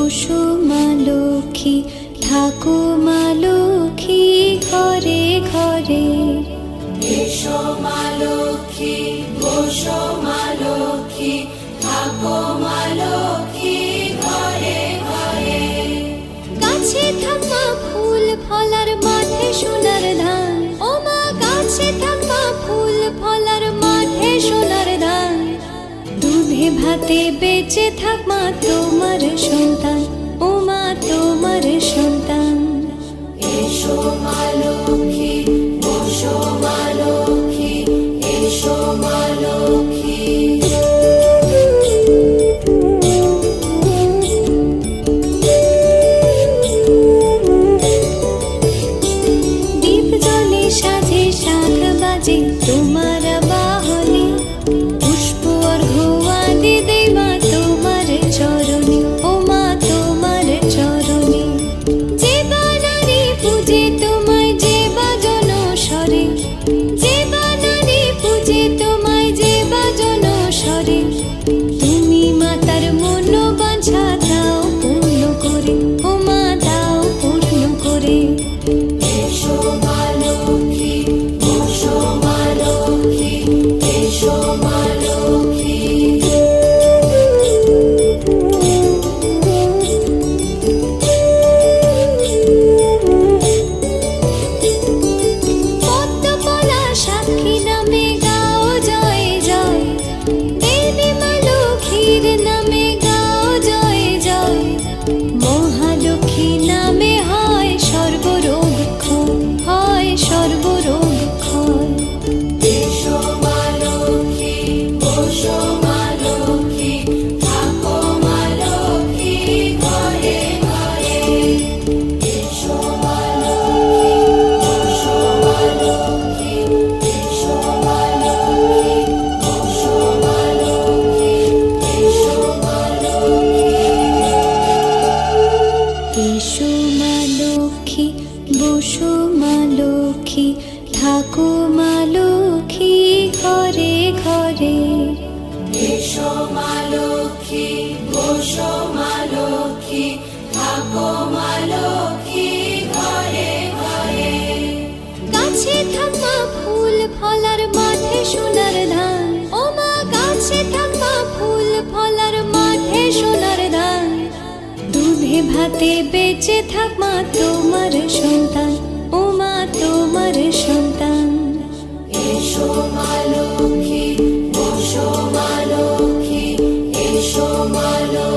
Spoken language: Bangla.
বসো মা লক্ষ্মী, থাকো মা লক্ষ্মী ঘরে ঘরে। এসো মা লক্ষ্মী, বসো মা লক্ষ্মী, থাকো মা লক্ষ্মী ঘরে ঘরে। গাছে থাকা ফুল ফলার মাঠে সোনার ধান, ও মা গাছে থাকা ফুল ফলার মাঠে সোনার ধান। দুধে ভাতে বেঁচে থাক মা তোমার সন্তান, ও মা তোমার সন্তান। এসো মা লক্ষ্মী, বসো মা লক্ষ্মী, এসো মা লক্ষ্মী। দীপ জ্বলে সাজে শাখ বাজে তোমার বাহনে, পুষ্প অর্ঘ্য আদি দেই মা তোমার চরণে, ও মা তোমার চরণে। যে বানারি পূজে তোমায় যে বাজন স্বরে, যে বানারি পূজে তোমায় যে বাজন স্বরে। তুমি মাতার মনোবাঞ্ছা দাও পূর্ণ করে, ও মা দাও পূর্ণ করে। এসো মা লক্ষ্মী, বসো মা লক্ষ্মী, এসো মা লক্ষ্মী। পদ্মপলা সাক্ষী নামে গাও জয় জয়, দেবী মা লক্ষ্মীর নামে গাও জয় জয়। মহালক্ষ্মী নামে হয় সর্বরোগ ক্ষয়, হয় সর্বরোগ ক্ষয়। এসো মা লক্ষ্মী, বসো মা লক্ষ্মী, থাকো মা লক্ষ্মী ঘরে ঘরে। এসো মা লক্ষ্মী, বসো মা লক্ষ্মী, এসো মা লক্ষ্মী, বসো মা লক্ষ্মী, এসো মা লক্ষ্মী। এসো মা লক্ষ্মী, বসো মা লক্ষ্মী, থাকো মা লক্ষ্মী ঘরে ঘরে। এসো মা লক্ষ্মী, বসো মা লক্ষ্মী, থাকো মা লক্ষ্মী ঘরে ঘরে। গাছে থাকা ফুল ফলার মাঠে সোনার ধান, ও মা গাছে থাকা ফুল ফলার মাঠে সোনার ধান। দুধে ভাতে বেঁচে থাক মা তোমার সন্তান, ও মা তোমার সন্তান। এসো মা লক্ষ্মী, বসো মা লক্ষ্মী, এসো মা লক্ষ্মী।